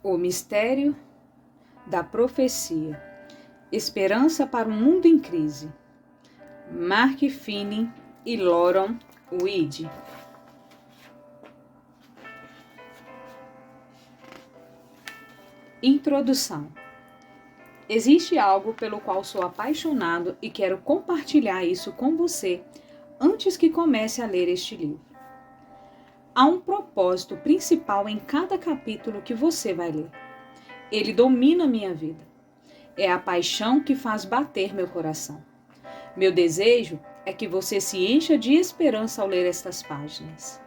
O mistério da profecia. Esperança para um mundo em crise. Mark Finney e Loron Weed. Introdução. Existe algo pelo qual sou apaixonado e quero compartilhar isso com você antes que comece a ler este livro. Há um propósito principal em cada capítulo que você vai ler. Ele domina minha vida. É a paixão que faz bater meu coração. Meu desejo é que você se encha de esperança ao ler estas páginas.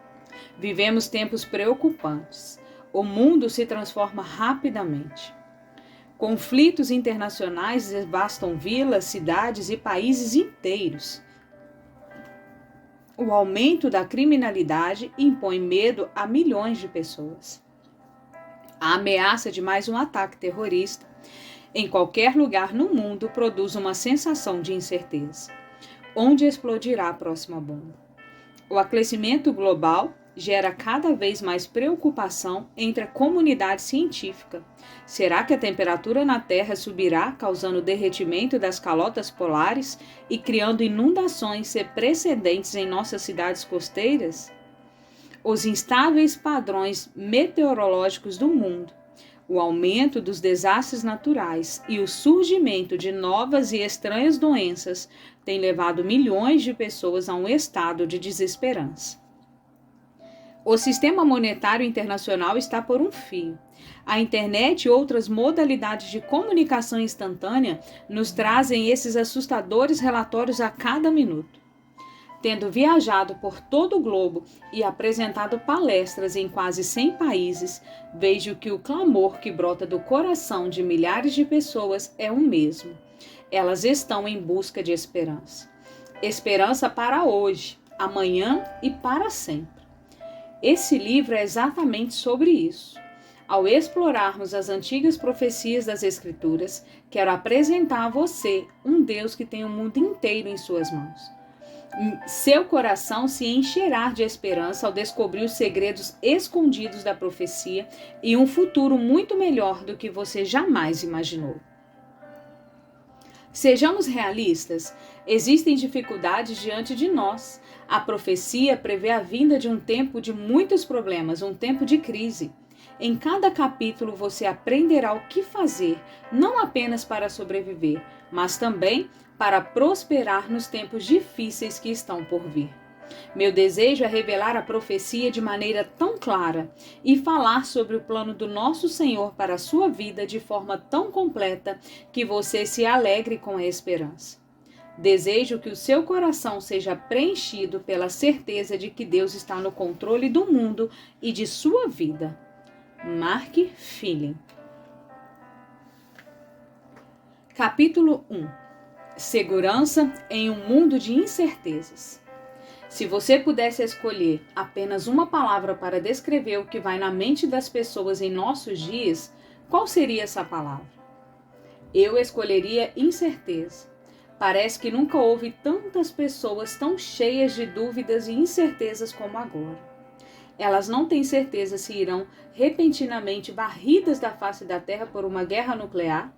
Vivemos tempos preocupantes. O mundo se transforma rapidamente. Conflitos internacionais devastam vilas, cidades e países inteiros. O aumento da criminalidade impõe medo a milhões de pessoas. A ameaça de mais um ataque terrorista em qualquer lugar no mundo produz uma sensação de incerteza. Onde explodirá a próxima bomba? O aquecimento global gera cada vez mais preocupação entre a comunidade científica. Será que a temperatura na Terra subirá, causando derretimento das calotas polares e criando inundações sem precedentes em nossas cidades costeiras? Os instáveis padrões meteorológicos do mundo, o aumento dos desastres naturais e o surgimento de novas e estranhas doenças têm levado milhões de pessoas a um estado de desesperança. O sistema monetário internacional está por um fio. A internet e outras modalidades de comunicação instantânea nos trazem esses assustadores relatórios a cada minuto. Tendo viajado por todo o globo e apresentado palestras em quase 100 países, vejo que o clamor que brota do coração de milhares de pessoas é o mesmo. Elas estão em busca de esperança. Esperança para hoje, amanhã e para sempre. Esse livro é exatamente sobre isso. Ao explorarmos as antigas profecias das Escrituras, quero apresentar a você um Deus que tem o mundo inteiro em suas mãos. Seu coração se encherá de esperança ao descobrir os segredos escondidos da profecia e um futuro muito melhor do que você jamais imaginou. Sejamos realistas, existem dificuldades diante de nós. A profecia prevê a vinda de um tempo de muitos problemas, um tempo de crise. Em cada capítulo você aprenderá o que fazer, não apenas para sobreviver, mas também para prosperar nos tempos difíceis que estão por vir. Meu desejo é revelar a profecia de maneira tão clara e falar sobre o plano do nosso Senhor para a sua vida de forma tão completa que você se alegre com a esperança. Desejo que o seu coração seja preenchido pela certeza de que Deus está no controle do mundo e de sua vida. Mark Finney. Capítulo 1. Segurança em um mundo de incertezas. Se você pudesse escolher apenas uma palavra para descrever o que vai na mente das pessoas em nossos dias, qual seria essa palavra? Eu escolheria incerteza. Parece que nunca houve tantas pessoas tão cheias de dúvidas e incertezas como agora. Elas não têm certeza se irão repentinamente varridas da face da Terra por uma guerra nuclear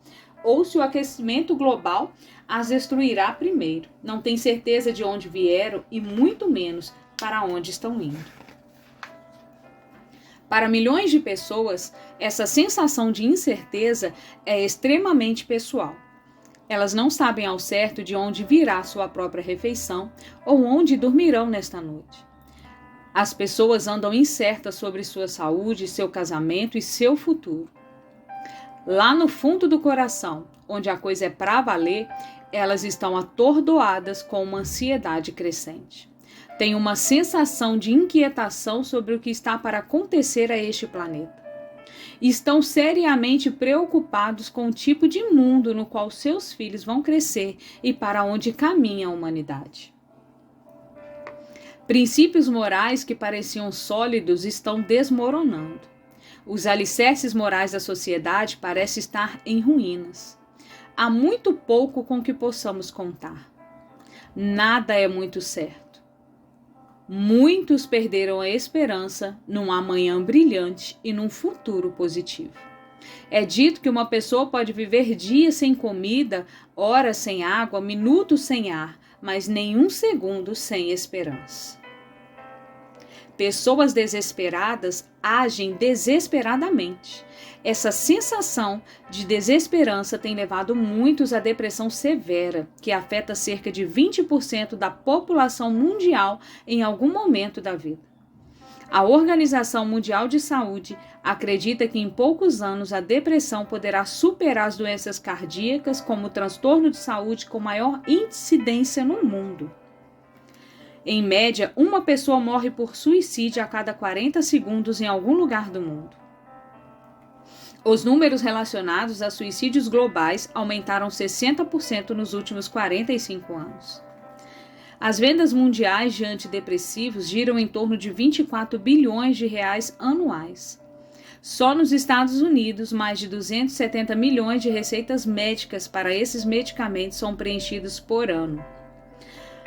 ou se o aquecimento global as destruirá primeiro. Não têm certeza de onde vieram e muito menos para onde estão indo. Para milhões de pessoas, essa sensação de incerteza é extremamente pessoal. Elas não sabem ao certo de onde virá sua própria refeição ou onde dormirão nesta noite. As pessoas andam incertas sobre sua saúde, seu casamento e seu futuro. Lá no fundo do coração, onde a coisa é para valer, elas estão atordoadas com uma ansiedade crescente. Têm uma sensação de inquietação sobre o que está para acontecer a este planeta. Estão seriamente preocupados com o tipo de mundo no qual seus filhos vão crescer e para onde caminha a humanidade. Princípios morais que pareciam sólidos estão desmoronando. Os alicerces morais da sociedade parecem estar em ruínas. Há muito pouco com que possamos contar. Nada é muito certo. Muitos perderam a esperança num amanhã brilhante e num futuro positivo. É dito que uma pessoa pode viver dias sem comida, horas sem água, minutos sem ar, mas nenhum segundo sem esperança. Pessoas desesperadas agem desesperadamente. Essa sensação de desesperança tem levado muitos à depressão severa, que afeta cerca de 20% da população mundial em algum momento da vida. A Organização Mundial de Saúde acredita que em poucos anos a depressão poderá superar as doenças cardíacas como o transtorno de saúde com maior incidência no mundo. Em média, uma pessoa morre por suicídio a cada 40 segundos em algum lugar do mundo. Os números relacionados a suicídios globais aumentaram 60% nos últimos 45 anos. As vendas mundiais de antidepressivos giram em torno de 24 bilhões de reais anuais. Só nos Estados Unidos, mais de 270 milhões de receitas médicas para esses medicamentos são preenchidos por ano.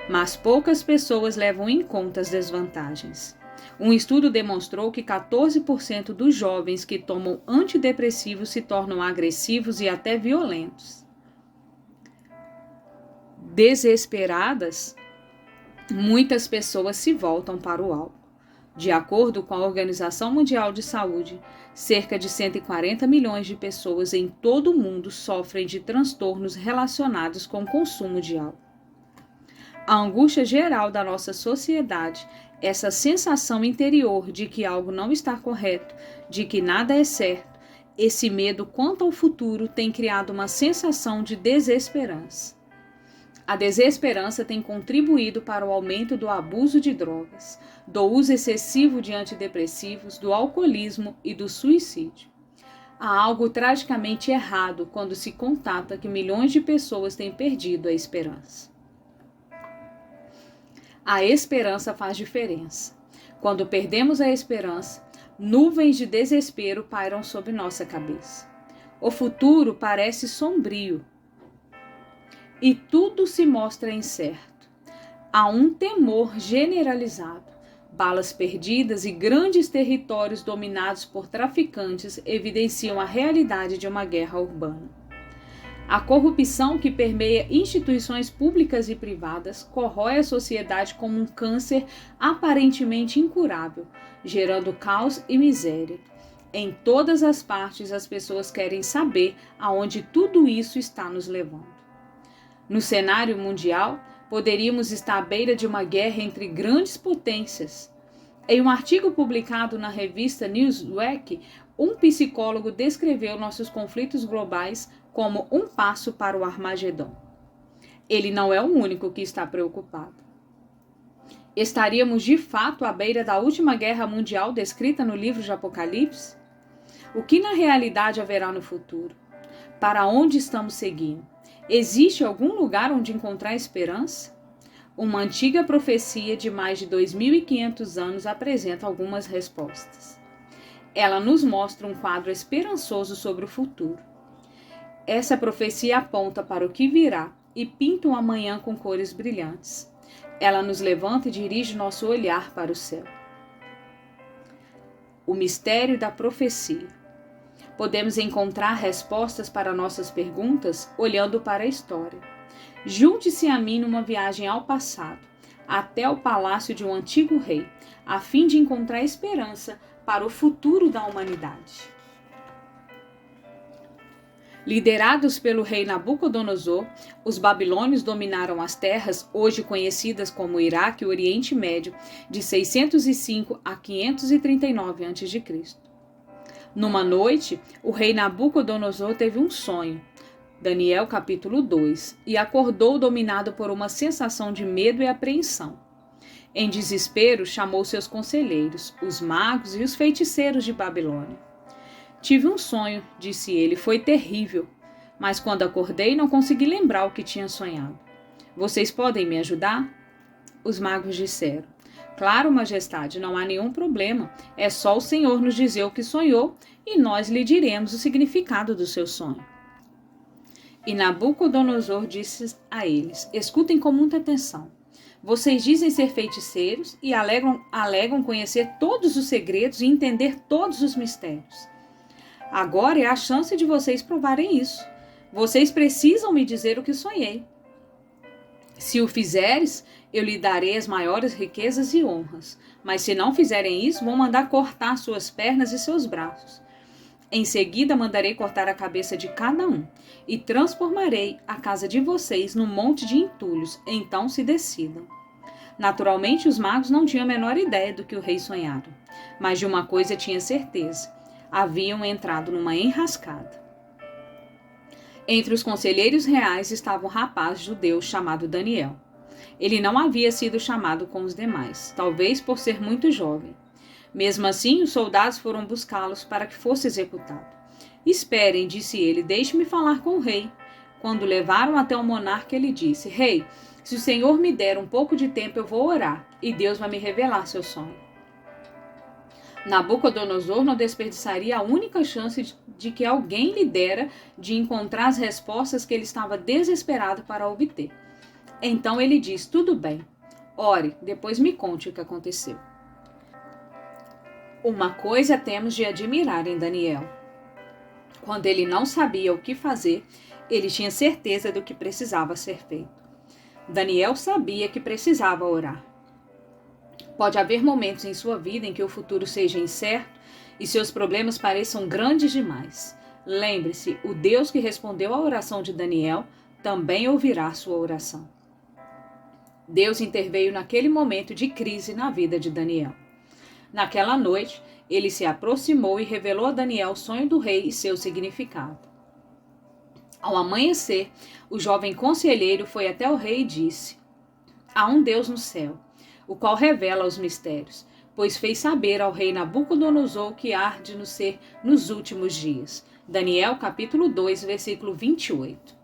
Mas poucas pessoas levam em conta as desvantagens. Um estudo demonstrou que 14% dos jovens que tomam antidepressivos se tornam agressivos e até violentos. Desesperadas, muitas pessoas se voltam para o álcool. De acordo com a Organização Mundial de Saúde, cerca de 140 milhões de pessoas em todo o mundo sofrem de transtornos relacionados com o consumo de álcool. A angústia geral da nossa sociedade, essa sensação interior de que algo não está correto, de que nada é certo, esse medo quanto ao futuro tem criado uma sensação de desesperança. A desesperança tem contribuído para o aumento do abuso de drogas, do uso excessivo de antidepressivos, do alcoolismo e do suicídio. Há algo tragicamente errado quando se constata que milhões de pessoas têm perdido a esperança. A esperança faz diferença. Quando perdemos a esperança, nuvens de desespero pairam sobre nossa cabeça. O futuro parece sombrio e tudo se mostra incerto. Há um temor generalizado. Balas perdidas e grandes territórios dominados por traficantes evidenciam a realidade de uma guerra urbana. A corrupção que permeia instituições públicas e privadas corrói a sociedade como um câncer aparentemente incurável, gerando caos e miséria. Em todas as partes, as pessoas querem saber aonde tudo isso está nos levando. No cenário mundial, poderíamos estar à beira de uma guerra entre grandes potências. Em um artigo publicado na revista Newsweek, um psicólogo descreveu nossos conflitos globais como um passo para o Armagedon. Ele não é o único que está preocupado. Estaríamos de fato à beira da última guerra mundial descrita no livro de Apocalipse? O que na realidade haverá no futuro? Para onde estamos seguindo? Existe algum lugar onde encontrar esperança? Uma antiga profecia de mais de 2.500 anos apresenta algumas respostas. Ela nos mostra um quadro esperançoso sobre o futuro. Essa profecia aponta para o que virá e pinta um amanhã com cores brilhantes. Ela nos levanta e dirige nosso olhar para o céu. O mistério da profecia. Podemos encontrar respostas para nossas perguntas olhando para a história. Junte-se a mim numa viagem ao passado, até o palácio de um antigo rei, a fim de encontrar esperança para o futuro da humanidade. Liderados pelo rei Nabucodonosor, os babilônios dominaram as terras hoje conhecidas como Iraque e Oriente Médio de 605 a 539 a.C. Numa noite, o rei Nabucodonosor teve um sonho, Daniel capítulo 2, e acordou dominado por uma sensação de medo e apreensão. Em desespero, chamou seus conselheiros, os magos e os feiticeiros de Babilônia. Tive um sonho, disse ele, foi terrível, mas quando acordei não consegui lembrar o que tinha sonhado. Vocês podem me ajudar? Os magos disseram. Claro, majestade, não há nenhum problema, é só o Senhor nos dizer o que sonhou e nós lhe diremos o significado do seu sonho. E Nabucodonosor disse a eles, escutem com muita atenção. Vocês dizem ser feiticeiros e alegam conhecer todos os segredos e entender todos os mistérios. Agora é a chance de vocês provarem isso. Vocês precisam me dizer o que sonhei. Se o fizeres, eu lhe darei as maiores riquezas e honras. Mas se não fizerem isso, vou mandar cortar suas pernas e seus braços. Em seguida, mandarei cortar a cabeça de cada um, e transformarei a casa de vocês num monte de entulhos. Então se decidam. Naturalmente, os magos não tinham a menor ideia do que o rei sonhara. Mas de uma coisa tinha certeza: haviam entrado numa enrascada. Entre os conselheiros reais estava um rapaz judeu chamado Daniel. Ele não havia sido chamado com os demais, talvez por ser muito jovem. Mesmo assim, os soldados foram buscá-los para que fosse executado. Esperem, disse ele, deixe-me falar com o rei. Quando o levaram até o monarca, ele disse: Rei, se o Senhor me der um pouco de tempo, eu vou orar, e Deus vai me revelar seu sonho. Nabucodonosor não desperdiçaria a única chance de que alguém lhe dera de encontrar as respostas que ele estava desesperado para obter. Então ele diz: tudo bem, ore, depois me conte o que aconteceu. Uma coisa temos de admirar em Daniel. Quando ele não sabia o que fazer, ele tinha certeza do que precisava ser feito. Daniel sabia que precisava orar. Pode haver momentos em sua vida em que o futuro seja incerto e seus problemas pareçam grandes demais. Lembre-se, o Deus que respondeu à oração de Daniel também ouvirá sua oração. Deus interveio naquele momento de crise na vida de Daniel. Naquela noite, ele se aproximou e revelou a Daniel o sonho do rei e seu significado. Ao amanhecer, o jovem conselheiro foi até o rei e disse: há um Deus no céu, o qual revela os mistérios, pois fez saber ao rei Nabucodonosor que há de nos ser nos últimos dias. Daniel capítulo 2, versículo 28.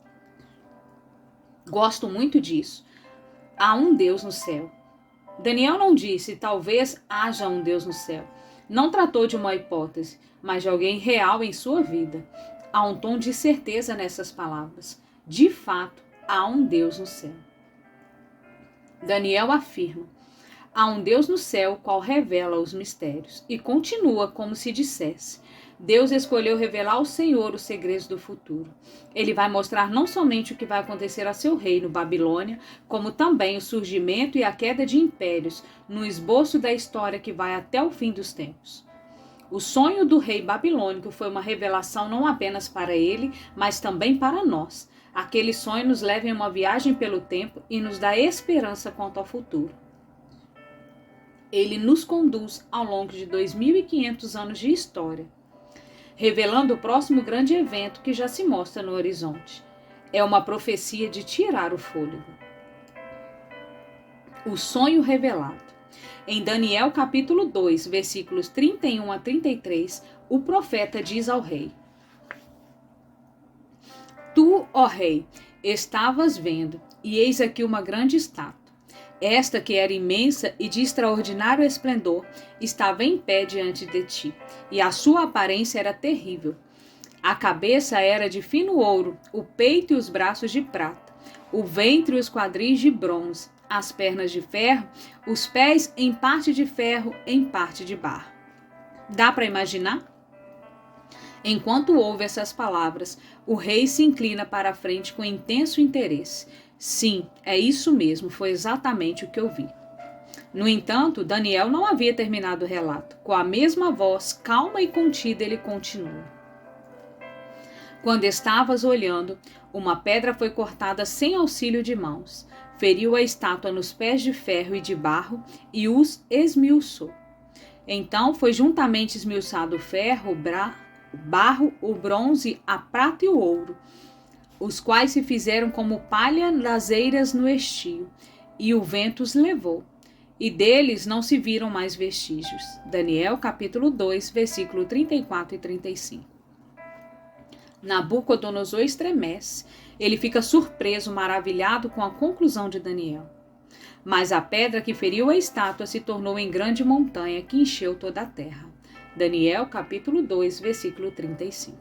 Gosto muito disso. Há um Deus no céu. Daniel não disse, talvez haja um Deus no céu. Não tratou de uma hipótese, mas de alguém real em sua vida. Há um tom de certeza nessas palavras. De fato, há um Deus no céu. Daniel afirma: há um Deus no céu, qual revela os mistérios. E continua como se dissesse: Deus escolheu revelar ao Senhor os segredos do futuro. Ele vai mostrar não somente o que vai acontecer a seu reino, Babilônia, como também o surgimento e a queda de impérios, no esboço da história que vai até o fim dos tempos. O sonho do rei babilônico foi uma revelação não apenas para ele, mas também para nós. Aquele sonho nos leva em uma viagem pelo tempo e nos dá esperança quanto ao futuro. Ele nos conduz ao longo de 2.500 anos de história, revelando o próximo grande evento que já se mostra no horizonte. É uma profecia de tirar o fôlego. O sonho revelado. Em Daniel capítulo 2, versículos 31 a 33, o profeta diz ao rei: Tu, ó rei, estavas vendo, e eis aqui uma grande estátua. Esta, que era imensa e de extraordinário esplendor, estava em pé diante de ti, e a sua aparência era terrível. A cabeça era de fino ouro, o peito e os braços de prata, o ventre e os quadris de bronze, as pernas de ferro, os pés em parte de ferro, em parte de barro. Dá para imaginar? Enquanto ouve essas palavras, o rei se inclina para a frente com intenso interesse. Sim, é isso mesmo, foi exatamente o que eu vi. No entanto, Daniel não havia terminado o relato. Com a mesma voz, calma e contida, ele continua. Quando estavas olhando, uma pedra foi cortada sem auxílio de mãos, feriu a estátua nos pés de ferro e de barro e os esmiuçou. Então foi juntamente esmiuçado o ferro, o barro, o bronze, a prata e o ouro, os quais se fizeram como palha das eiras no estio, e o vento os levou, e deles não se viram mais vestígios. Daniel capítulo 2, versículo 34 e 35. Nabucodonosor estremece. Ele fica surpreso, maravilhado com a conclusão de Daniel. Mas a pedra que feriu a estátua se tornou em grande montanha que encheu toda a terra. Daniel capítulo 2, versículo 35.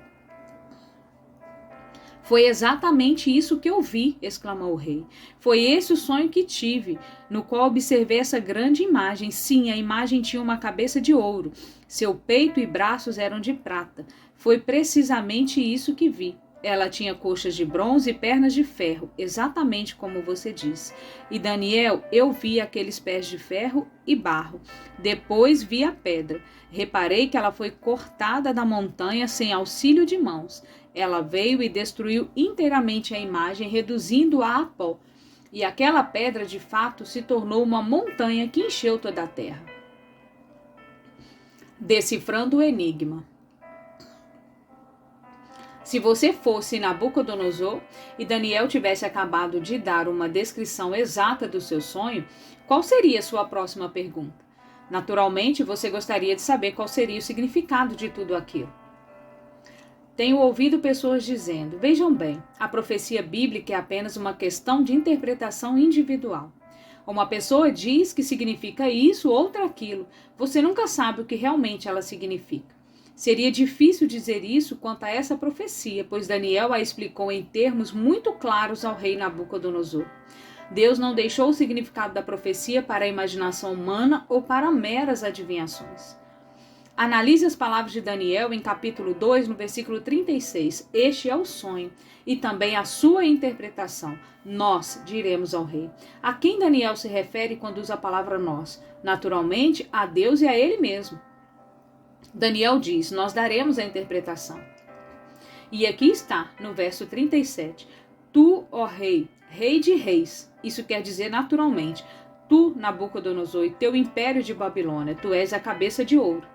Foi exatamente isso que eu vi, exclamou o rei. Foi esse o sonho que tive, no qual observei essa grande imagem. Sim, a imagem tinha uma cabeça de ouro. Seu peito e braços eram de prata. Foi precisamente isso que vi. Ela tinha coxas de bronze e pernas de ferro, exatamente como você disse. E Daniel, eu vi aqueles pés de ferro e barro. Depois vi a pedra. Reparei que ela foi cortada da montanha sem auxílio de mãos. Ela veio e destruiu inteiramente a imagem, reduzindo-a a pó. E aquela pedra, de fato, se tornou uma montanha que encheu toda a terra. Decifrando o enigma. Se você fosse Nabucodonosor e Daniel tivesse acabado de dar uma descrição exata do seu sonho, qual seria a sua próxima pergunta? Naturalmente, você gostaria de saber qual seria o significado de tudo aquilo. Tenho ouvido pessoas dizendo: vejam bem, a profecia bíblica é apenas uma questão de interpretação individual. Uma pessoa diz que significa isso, outra aquilo. Você nunca sabe o que realmente ela significa. Seria difícil dizer isso quanto a essa profecia, pois Daniel a explicou em termos muito claros ao rei Nabucodonosor. Deus não deixou o significado da profecia para a imaginação humana ou para meras adivinhações. Analise as palavras de Daniel em capítulo 2, no versículo 36. Este é o sonho e também a sua interpretação. Nós diremos ao rei. A quem Daniel se refere quando usa a palavra nós? Naturalmente, a Deus e a ele mesmo. Daniel diz: nós daremos a interpretação. E aqui está, no verso 37. Tu, ó rei, rei de reis. Isso quer dizer naturalmente. Tu, Nabucodonosor, e teu império de Babilônia, tu és a cabeça de ouro.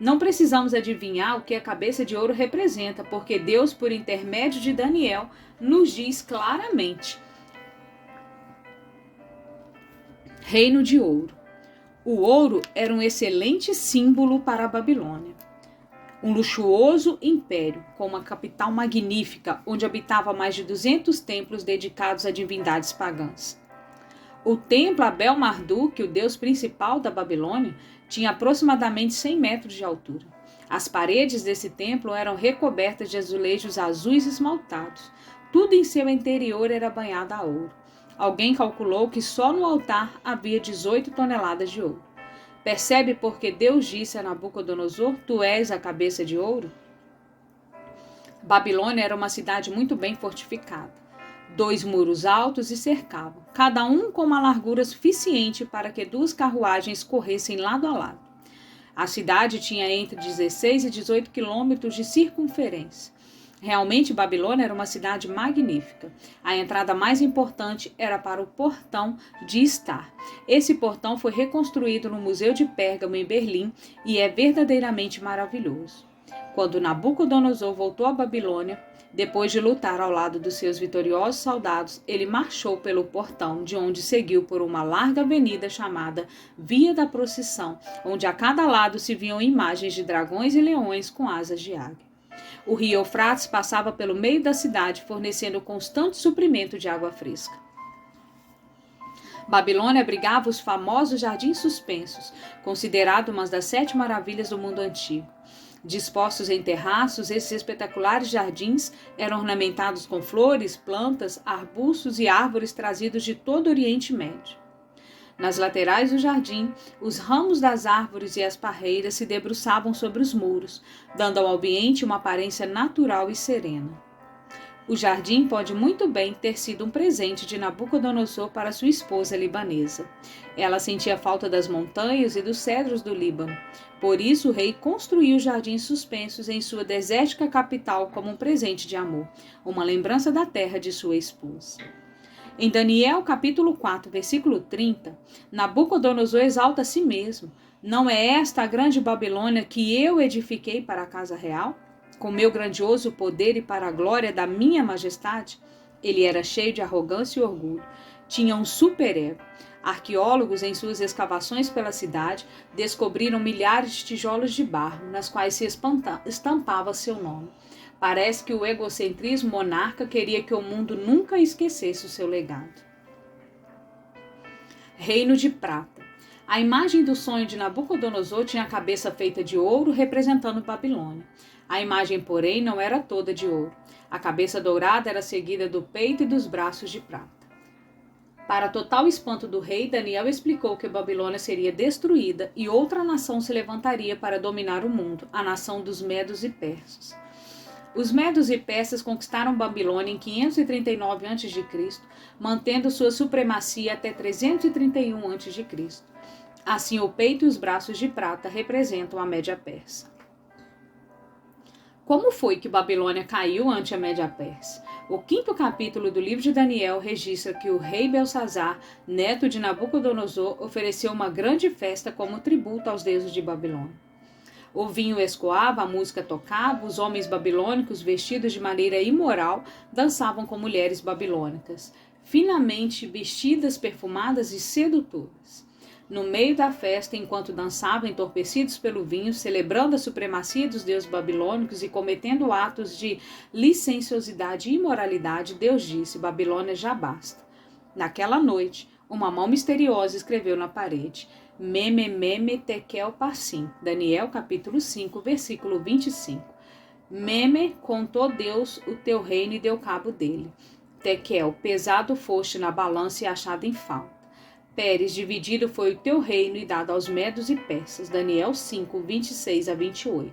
Não precisamos adivinhar o que a cabeça de ouro representa, porque Deus, por intermédio de Daniel, nos diz claramente. Reino de ouro. O ouro era um excelente símbolo para a Babilônia. Um luxuoso império, com uma capital magnífica, onde habitava mais de 200 templos dedicados a divindades pagãs. O templo Abel-Marduk, o deus principal da Babilônia, tinha aproximadamente 100 metros de altura. As paredes desse templo eram recobertas de azulejos azuis esmaltados. Tudo em seu interior era banhado a ouro. Alguém calculou que só no altar havia 18 toneladas de ouro. Percebe porque Deus disse a Nabucodonosor: tu és a cabeça de ouro? Babilônia era uma cidade muito bem fortificada. 2 muros altos e cercavam, cada um com uma largura suficiente para que 2 carruagens corressem lado a lado. A cidade tinha entre 16 e 18 quilômetros de circunferência. Realmente, Babilônia era uma cidade magnífica. A entrada mais importante era para o portão de Estar. Esse portão foi reconstruído no Museu de Pérgamo, em Berlim, e é verdadeiramente maravilhoso. Quando Nabucodonosor voltou à Babilônia, depois de lutar ao lado dos seus vitoriosos soldados, ele marchou pelo portão, de onde seguiu por uma larga avenida chamada Via da Procissão, onde a cada lado se viam imagens de dragões e leões com asas de águia. O rio Eufrates passava pelo meio da cidade, fornecendo constante suprimento de água fresca. Babilônia abrigava os famosos jardins suspensos, considerados uma das 7 maravilhas do mundo antigo. Dispostos em terraços, esses espetaculares jardins eram ornamentados com flores, plantas, arbustos e árvores trazidos de todo o Oriente Médio. Nas laterais do jardim, os ramos das árvores e as parreiras se debruçavam sobre os muros, dando ao ambiente uma aparência natural e serena. O jardim pode muito bem ter sido um presente de Nabucodonosor para sua esposa libanesa. Ela sentia falta das montanhas e dos cedros do Líbano. Por isso, o rei construiu jardins suspensos em sua desértica capital como um presente de amor, uma lembrança da terra de sua esposa. Em Daniel, capítulo 4, versículo 30, Nabucodonosor exalta a si mesmo. Não é esta a grande Babilônia que eu edifiquei para a casa real? Com meu grandioso poder e para a glória da minha majestade? Ele era cheio de arrogância e orgulho. Tinha um superego. Arqueólogos, em suas escavações pela cidade, descobriram milhares de tijolos de barro, nas quais se estampava seu nome. Parece que o egocentrismo monarca queria que o mundo nunca esquecesse o seu legado. Reino de prata. A imagem do sonho de Nabucodonosor tinha a cabeça feita de ouro, representando Babilônia. A imagem, porém, não era toda de ouro. A cabeça dourada era seguida do peito e dos braços de prata. Para total espanto do rei, Daniel explicou que a Babilônia seria destruída e outra nação se levantaria para dominar o mundo, a nação dos Medos e Persas. Os Medos e Persas conquistaram Babilônia em 539 a.C., mantendo sua supremacia até 331 a.C. Assim, o peito e os braços de prata representam a Média Persa. Como foi que Babilônia caiu ante a Média Persa? O 5º capítulo do livro de Daniel registra que o rei Belsazar, neto de Nabucodonosor, ofereceu uma grande festa como tributo aos deuses de Babilônia. O vinho escoava, a música tocava, os homens babilônicos, vestidos de maneira imoral, dançavam com mulheres babilônicas, finamente vestidas, perfumadas e sedutoras. No meio da festa, enquanto dançavam entorpecidos pelo vinho, celebrando a supremacia dos deuses babilônicos e cometendo atos de licenciosidade e imoralidade, Deus disse: Babilônia já basta. Naquela noite, uma mão misteriosa escreveu na parede: Meme, meme, tekel, parsim. Daniel, capítulo 5, versículo 25. Meme, contou Deus o teu reino e deu cabo dele. Tekel, pesado foste na balança e achado em falta. Pérez, dividido foi o teu reino e dado aos Medos e Persas. Daniel 5, 26 a 28.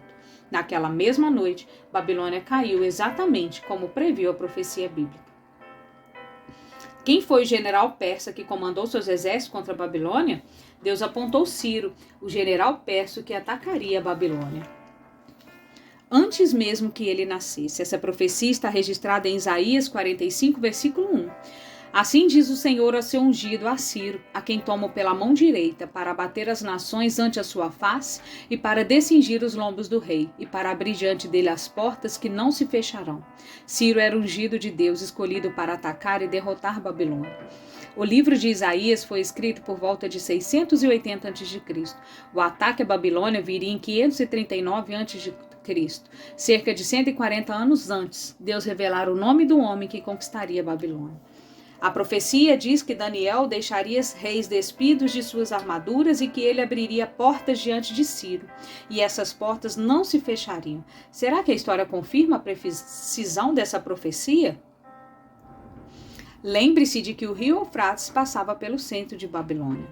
Naquela mesma noite, Babilônia caiu exatamente como previu a profecia bíblica. Quem foi o general persa que comandou seus exércitos contra a Babilônia? Deus apontou Ciro, o general persa que atacaria a Babilônia. Antes mesmo que ele nascesse, essa profecia está registrada em Isaías 45, versículo 1. Assim diz o Senhor a seu ungido, a Ciro, a quem tomo pela mão direita, para abater as nações ante a sua face, e para descingir os lombos do rei, e para abrir diante dele as portas que não se fecharão. Ciro era ungido de Deus, escolhido para atacar e derrotar Babilônia. O livro de Isaías foi escrito por volta de 680 a.C. O ataque à Babilônia viria em 539 a.C., cerca de 140 anos antes, Deus revelara o nome do homem que conquistaria a Babilônia. A profecia diz que Daniel deixaria os reis despidos de suas armaduras e que ele abriria portas diante de Ciro, e essas portas não se fechariam. Será que a história confirma a precisão dessa profecia? Lembre-se de que o rio Eufrates passava pelo centro de Babilônia.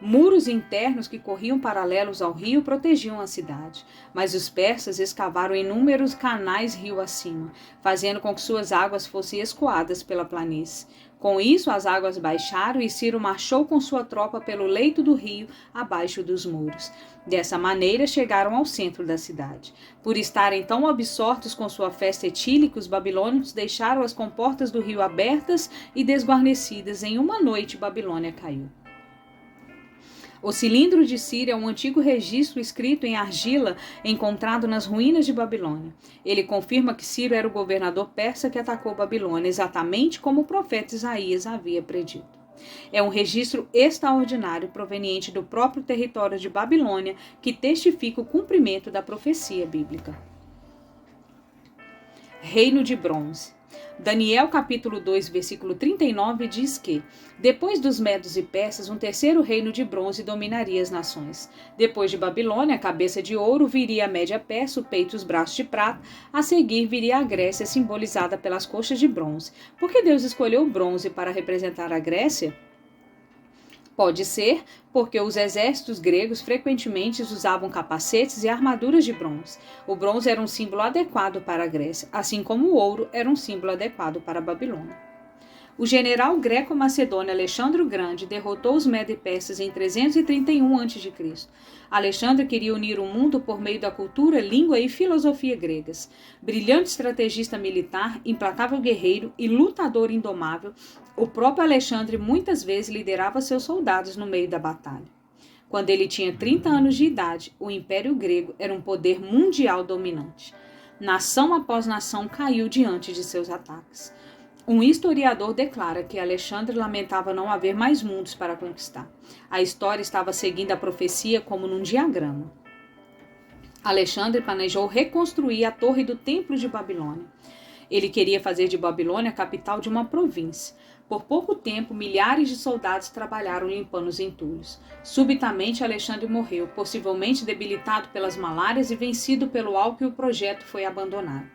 Muros internos que corriam paralelos ao rio protegiam a cidade, mas os persas escavaram inúmeros canais rio acima, fazendo com que suas águas fossem escoadas pela planície. Com isso, as águas baixaram e Ciro marchou com sua tropa pelo leito do rio, abaixo dos muros. Dessa maneira, chegaram ao centro da cidade. Por estarem tão absortos com sua festa etílica, os babilônicos deixaram as comportas do rio abertas e desguarnecidas. Em uma noite, Babilônia caiu. O cilindro de Ciro é um antigo registro escrito em argila encontrado nas ruínas de Babilônia. Ele confirma que Ciro era o governador persa que atacou Babilônia, exatamente como o profeta Isaías havia predito. É um registro extraordinário proveniente do próprio território de Babilônia que testifica o cumprimento da profecia bíblica. Reino de Bronze. Daniel capítulo 2, versículo 39 diz que, depois dos Medos e Persas, um terceiro reino de bronze dominaria as nações. Depois de Babilônia, a cabeça de ouro, viria a Média Persa, o peito e os braços de prata. A seguir viria a Grécia, simbolizada pelas coxas de bronze. Por que Deus escolheu o bronze para representar a Grécia? Pode ser porque os exércitos gregos frequentemente usavam capacetes e armaduras de bronze. O bronze era um símbolo adequado para a Grécia, assim como o ouro era um símbolo adequado para a Babilônia. O general greco-macedônio Alexandre o Grande derrotou os Medo-Persas em 331 a.C. Alexandre queria unir o mundo por meio da cultura, língua e filosofia gregas. Brilhante estrategista militar, implacável guerreiro e lutador indomável, o próprio Alexandre muitas vezes liderava seus soldados no meio da batalha. Quando ele tinha 30 anos de idade, o Império Grego era um poder mundial dominante. Nação após nação caiu diante de seus ataques. Um historiador declara que Alexandre lamentava não haver mais mundos para conquistar. A história estava seguindo a profecia como num diagrama. Alexandre planejou reconstruir a torre do Templo de Babilônia. Ele queria fazer de Babilônia a capital de uma província. Por pouco tempo, milhares de soldados trabalharam limpando os entulhos. Subitamente, Alexandre morreu, possivelmente debilitado pelas malárias e vencido pelo álcool, e o projeto foi abandonado.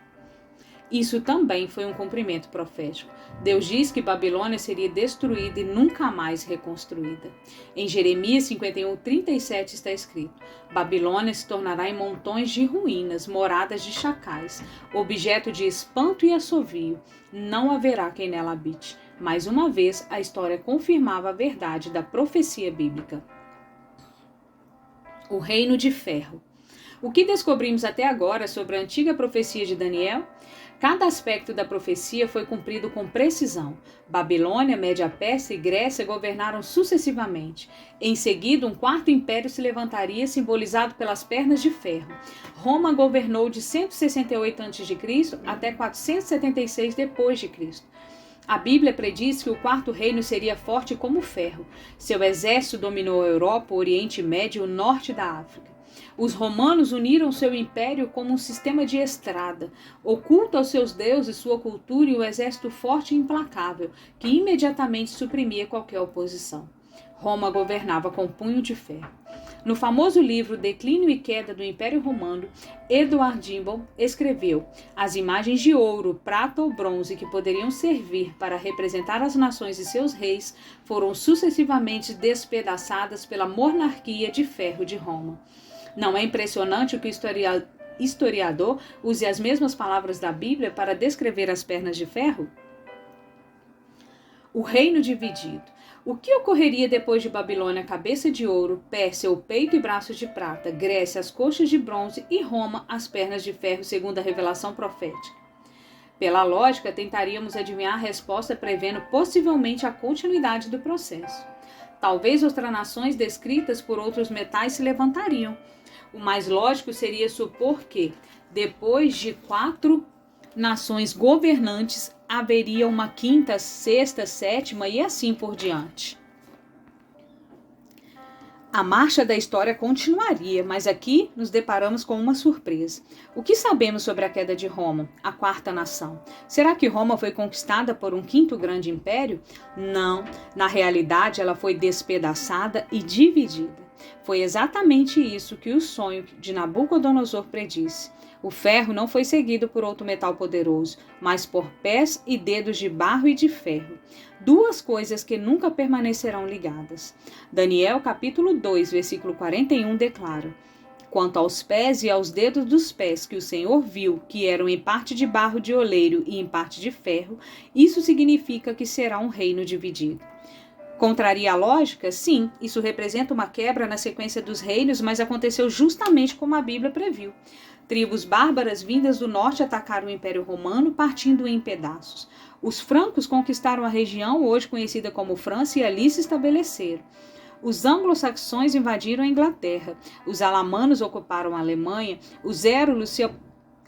Isso também foi um cumprimento profético. Deus diz que Babilônia seria destruída e nunca mais reconstruída. Em Jeremias 51:37 está escrito: Babilônia se tornará em montões de ruínas, moradas de chacais, objeto de espanto e assovio. Não haverá quem nela habite. Mais uma vez, a história confirmava a verdade da profecia bíblica. O Reino de Ferro. O que descobrimos até agora sobre a antiga profecia de Daniel? Cada aspecto da profecia foi cumprido com precisão. Babilônia, Média-Pérsia e Grécia governaram sucessivamente. Em seguida, um quarto império se levantaria, simbolizado pelas pernas de ferro. Roma governou de 168 a.C. até 476 d.C. A Bíblia prediz que o quarto reino seria forte como ferro. Seu exército dominou a Europa, o Oriente Médio e o norte da África. Os romanos uniram seu império como um sistema de estrada, oculto aos seus deuses, sua cultura e o exército forte e implacável, que imediatamente suprimia qualquer oposição. Roma governava com punho de ferro. No famoso livro Declínio e Queda do Império Romano, Edward Gibbon escreveu: as imagens de ouro, prata ou bronze que poderiam servir para representar as nações e seus reis foram sucessivamente despedaçadas pela monarquia de ferro de Roma. Não é impressionante o que o historiador use as mesmas palavras da Bíblia para descrever as pernas de ferro? O reino dividido. O que ocorreria depois de Babilônia, cabeça de ouro, Pérsia, o peito e braços de prata, Grécia, as coxas de bronze e Roma, as pernas de ferro, segundo a revelação profética? Pela lógica, tentaríamos adivinhar a resposta prevendo possivelmente a continuidade do processo. Talvez outras nações descritas por outros metais se levantariam. O mais lógico seria supor que, depois de 4 nações governantes, haveria uma quinta, sexta, sétima e assim por diante. A marcha da história continuaria, mas aqui nos deparamos com uma surpresa. O que sabemos sobre a queda de Roma, a quarta nação? Será que Roma foi conquistada por um quinto grande império? Não, na realidade ela foi despedaçada e dividida. Foi exatamente isso que o sonho de Nabucodonosor predisse. O ferro não foi seguido por outro metal poderoso, mas por pés e dedos de barro e de ferro. 2 coisas que nunca permanecerão ligadas. Daniel capítulo 2, versículo 41 declara: quanto aos pés e aos dedos dos pés que o Senhor viu, que eram em parte de barro de oleiro e em parte de ferro, isso significa que será um reino dividido. Contraria a lógica? Sim, isso representa uma quebra na sequência dos reinos, mas aconteceu justamente como a Bíblia previu. Tribos bárbaras vindas do norte atacaram o Império Romano, partindo em pedaços. Os francos conquistaram a região, hoje conhecida como França, e ali se estabeleceram. Os anglo-saxões invadiram a Inglaterra. Os alamanos ocuparam a Alemanha. Os érulos se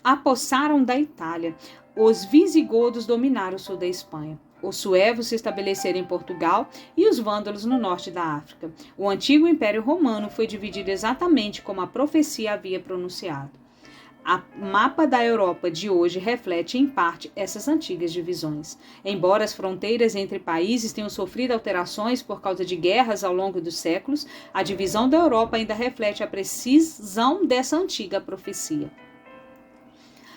apossaram da Itália. Os visigodos dominaram o sul da Espanha. Os suevos se estabeleceram em Portugal e os vândalos no norte da África. O antigo Império Romano foi dividido exatamente como a profecia havia pronunciado. O mapa da Europa de hoje reflete, em parte, essas antigas divisões. Embora as fronteiras entre países tenham sofrido alterações por causa de guerras ao longo dos séculos, a divisão da Europa ainda reflete a precisão dessa antiga profecia.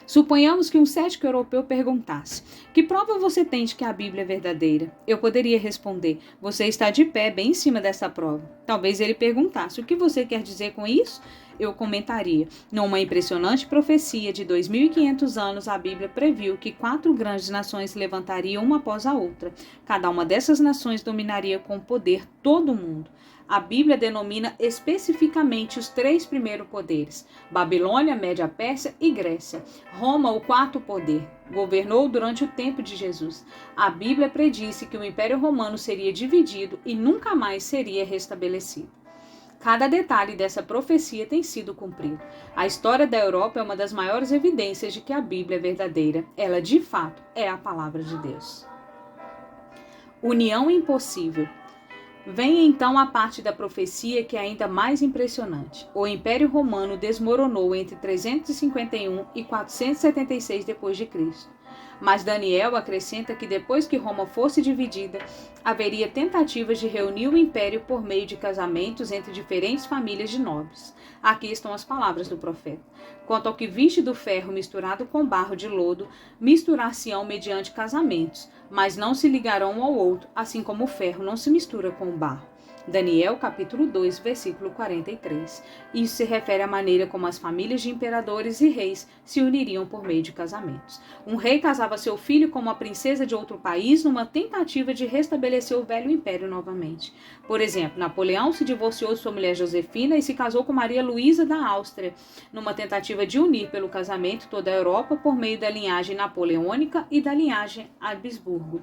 Suponhamos que um cético europeu perguntasse: que prova você tem de que a Bíblia é verdadeira? Eu poderia responder: você está de pé bem em cima dessa prova. Talvez ele perguntasse: o que você quer dizer com isso? Eu comentaria: numa impressionante profecia de 2.500 anos, a Bíblia previu que 4 grandes nações se levantariam uma após a outra. Cada uma dessas nações dominaria com poder todo o mundo. A Bíblia denomina especificamente os 3 primeiros poderes: Babilônia, Média-Pérsia e Grécia. Roma, o 4º poder, governou durante o tempo de Jesus. A Bíblia predisse que o Império Romano seria dividido e nunca mais seria restabelecido. Cada detalhe dessa profecia tem sido cumprido. A história da Europa é uma das maiores evidências de que a Bíblia é verdadeira. Ela, de fato, é a palavra de Deus. União impossível. Vem então a parte da profecia que é ainda mais impressionante. O Império Romano desmoronou entre 351 e 476 d.C. Mas Daniel acrescenta que depois que Roma fosse dividida, haveria tentativas de reunir o império por meio de casamentos entre diferentes famílias de nobres. Aqui estão as palavras do profeta. Quanto ao que viste do ferro misturado com barro de lodo, misturar-se-ão mediante casamentos, mas não se ligarão um ao outro, assim como o ferro não se mistura com o barro. Daniel, capítulo 2, versículo 43. Isso se refere à maneira como as famílias de imperadores e reis se uniriam por meio de casamentos. Um rei casava seu filho com uma princesa de outro país numa tentativa de restabelecer o velho império novamente. Por exemplo, Napoleão se divorciou de sua mulher Josefina e se casou com Maria Luísa da Áustria, numa tentativa de unir pelo casamento toda a Europa por meio da linhagem napoleônica e da linhagem Habsburgo.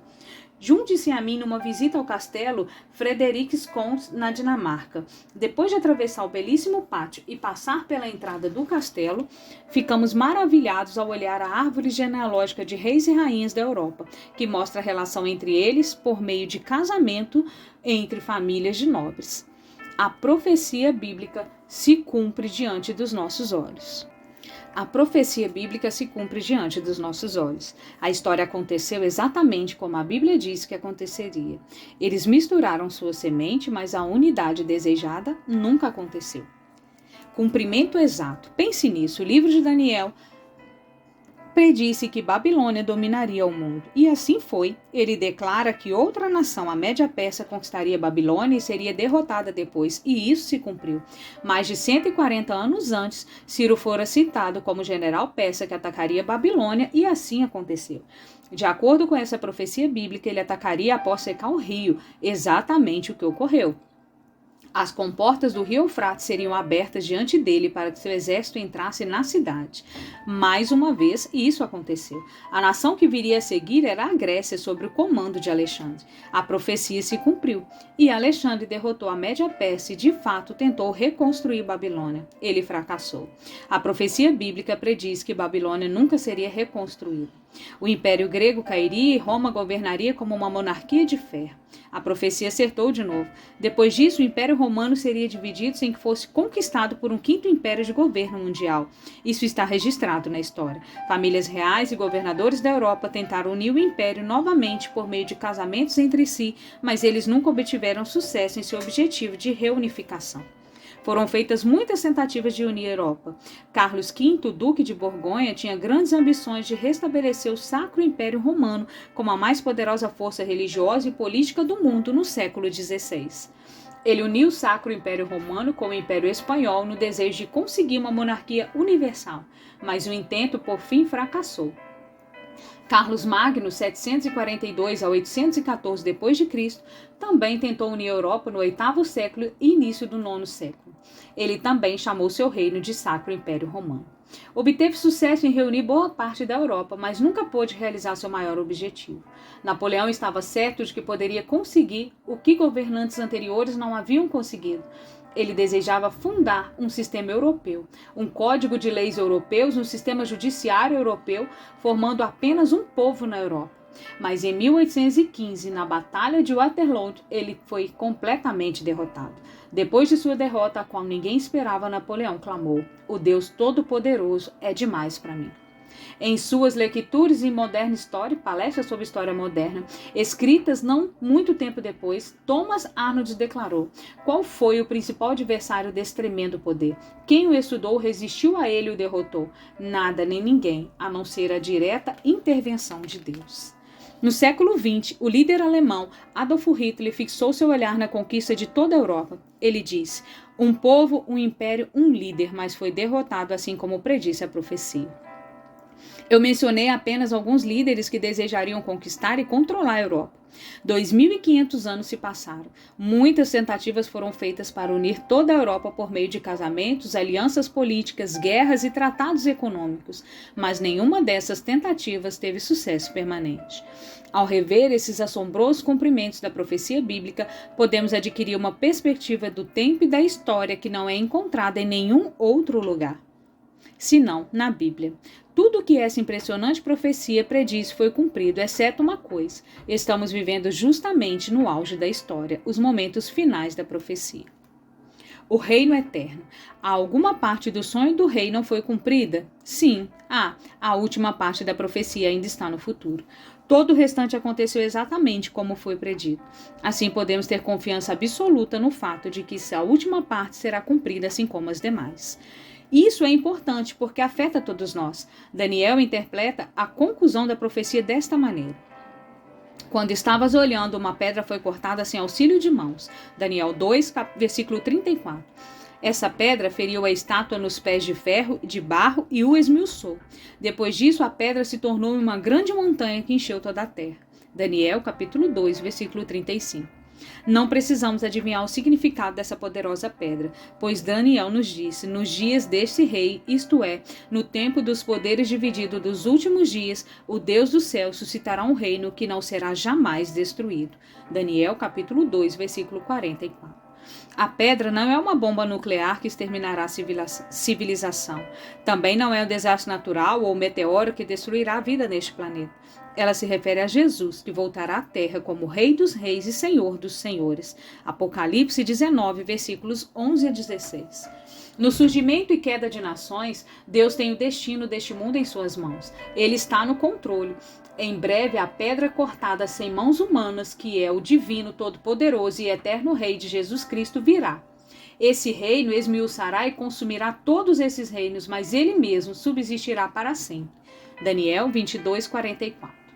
Junte-se a mim numa visita ao castelo Frederiksholm, na Dinamarca. Depois de atravessar o belíssimo pátio e passar pela entrada do castelo, ficamos maravilhados ao olhar a árvore genealógica de reis e rainhas da Europa, que mostra a relação entre eles por meio de casamento entre famílias de nobres. A profecia bíblica se cumpre diante dos nossos olhos. A profecia bíblica se cumpre diante dos nossos olhos. A história aconteceu exatamente como a Bíblia diz que aconteceria. Eles misturaram sua semente, mas a unidade desejada nunca aconteceu. Cumprimento exato. Pense nisso. O livro de Daniel predisse que Babilônia dominaria o mundo. E assim foi. Ele declara que outra nação, a Média-Persa, conquistaria Babilônia e seria derrotada depois. E isso se cumpriu. Mais de 140 anos antes, Ciro fora citado como general persa que atacaria Babilônia e assim aconteceu. De acordo com essa profecia bíblica, ele atacaria após secar o rio. Exatamente o que ocorreu. As comportas do rio Eufrates seriam abertas diante dele para que seu exército entrasse na cidade. Mais uma vez, isso aconteceu. A nação que viria a seguir era a Grécia, sob o comando de Alexandre. A profecia se cumpriu, e Alexandre derrotou a Média-Pérsia e, de fato, tentou reconstruir Babilônia. Ele fracassou. A profecia bíblica prediz que Babilônia nunca seria reconstruída. O Império Grego cairia e Roma governaria como uma monarquia de ferro. A profecia acertou de novo. Depois disso, o Império Romano seria dividido sem que fosse conquistado por um quinto império de governo mundial. Isso está registrado na história. Famílias reais e governadores da Europa tentaram unir o império novamente por meio de casamentos entre si, mas eles nunca obtiveram sucesso em seu objetivo de reunificação. Foram feitas muitas tentativas de unir a Europa. Carlos V, duque de Borgonha, tinha grandes ambições de restabelecer o Sacro Império Romano como a mais poderosa força religiosa e política do mundo no século XVI. Ele uniu o Sacro Império Romano com o Império Espanhol no desejo de conseguir uma monarquia universal, mas o intento por fim fracassou. Carlos Magno, 742 a 814 d.C., também tentou unir a Europa no 8º século e início do 9º século. Ele também chamou seu reino de Sacro Império Romano. Obteve sucesso em reunir boa parte da Europa, mas nunca pôde realizar seu maior objetivo. Napoleão estava certo de que poderia conseguir o que governantes anteriores não haviam conseguido. Ele desejava fundar um sistema europeu, um código de leis europeus, um sistema judiciário europeu, formando apenas um povo na Europa. Mas em 1815, na Batalha de Waterloo, ele foi completamente derrotado. Depois de sua derrota, a qual ninguém esperava, Napoleão clamou: "O Deus Todo-Poderoso é demais para mim." Em suas Lectures in Modern History, palestras sobre história moderna, escritas não muito tempo depois, Thomas Arnold declarou: qual foi o principal adversário desse tremendo poder? Quem o estudou resistiu a ele e o derrotou? Nada nem ninguém, a não ser a direta intervenção de Deus. No século XX, o líder alemão Adolf Hitler fixou seu olhar na conquista de toda a Europa. Ele disse: um povo, um império, um líder, mas foi derrotado assim como predisse a profecia. Eu mencionei apenas alguns líderes que desejariam conquistar e controlar a Europa. 2.500 anos se passaram. Muitas tentativas foram feitas para unir toda a Europa por meio de casamentos, alianças políticas, guerras e tratados econômicos, mas nenhuma dessas tentativas teve sucesso permanente. Ao rever esses assombrosos cumprimentos da profecia bíblica, podemos adquirir uma perspectiva do tempo e da história que não é encontrada em nenhum outro lugar, senão na Bíblia. Tudo o que essa impressionante profecia prediz foi cumprido, exceto uma coisa: estamos vivendo justamente no auge da história, os momentos finais da profecia. O reino eterno. Alguma parte do sonho do rei não foi cumprida? Sim. A última parte da profecia ainda está no futuro. Todo o restante aconteceu exatamente como foi predito. Assim, podemos ter confiança absoluta no fato de que a última parte será cumprida, assim como as demais. Isso é importante porque afeta todos nós. Daniel interpreta a conclusão da profecia desta maneira. Quando estavas olhando, uma pedra foi cortada sem auxílio de mãos. Daniel 2, versículo 34. Essa pedra feriu a estátua nos pés de ferro, de barro e o esmiuçou. Depois disso, a pedra se tornou uma grande montanha que encheu toda a terra. Daniel, capítulo 2, versículo 35. Não precisamos adivinhar o significado dessa poderosa pedra, pois Daniel nos disse: nos dias deste rei, isto é, no tempo dos poderes divididos dos últimos dias, o Deus do céu suscitará um reino que não será jamais destruído. Daniel, capítulo 2, versículo 44. A pedra não é uma bomba nuclear que exterminará a civilização. Também não é um desastre natural ou um meteoro que destruirá a vida neste planeta. Ela se refere a Jesus, que voltará à Terra como Rei dos Reis e Senhor dos Senhores. Apocalipse 19, versículos 11 a 16. No surgimento e queda de nações, Deus tem o destino deste mundo em suas mãos. Ele está no controle. Em breve, a pedra cortada sem mãos humanas, que é o divino, todo-poderoso e eterno Rei de Jesus Cristo, virá. Esse reino esmiuçará e consumirá todos esses reinos, mas ele mesmo subsistirá para sempre. Daniel 22, 44.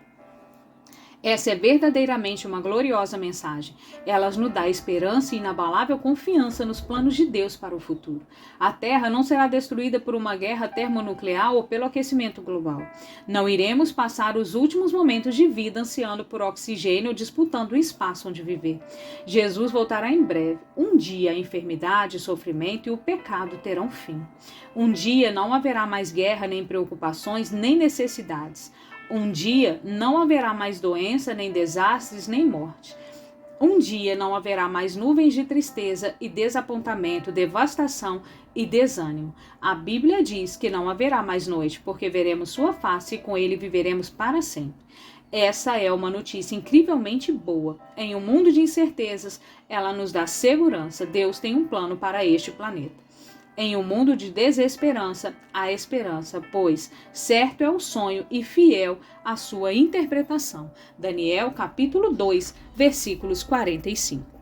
Essa é verdadeiramente uma gloriosa mensagem. Ela nos dá esperança e inabalável confiança nos planos de Deus para o futuro. A Terra não será destruída por uma guerra termonuclear ou pelo aquecimento global. Não iremos passar os últimos momentos de vida ansiando por oxigênio ou disputando o espaço onde viver. Jesus voltará em breve. Um dia a enfermidade, o sofrimento e o pecado terão fim. Um dia não haverá mais guerra, nem preocupações, nem necessidades. Um dia não haverá mais doença, nem desastres, nem morte. Um dia não haverá mais nuvens de tristeza e desapontamento, devastação e desânimo. A Bíblia diz que não haverá mais noite, porque veremos sua face e com ele viveremos para sempre. Essa é uma notícia incrivelmente boa. Em um mundo de incertezas, ela nos dá segurança. Deus tem um plano para este planeta. Em um mundo de desesperança, há esperança, pois certo é o sonho e fiel a sua interpretação. Daniel, capítulo 2, versículos 45.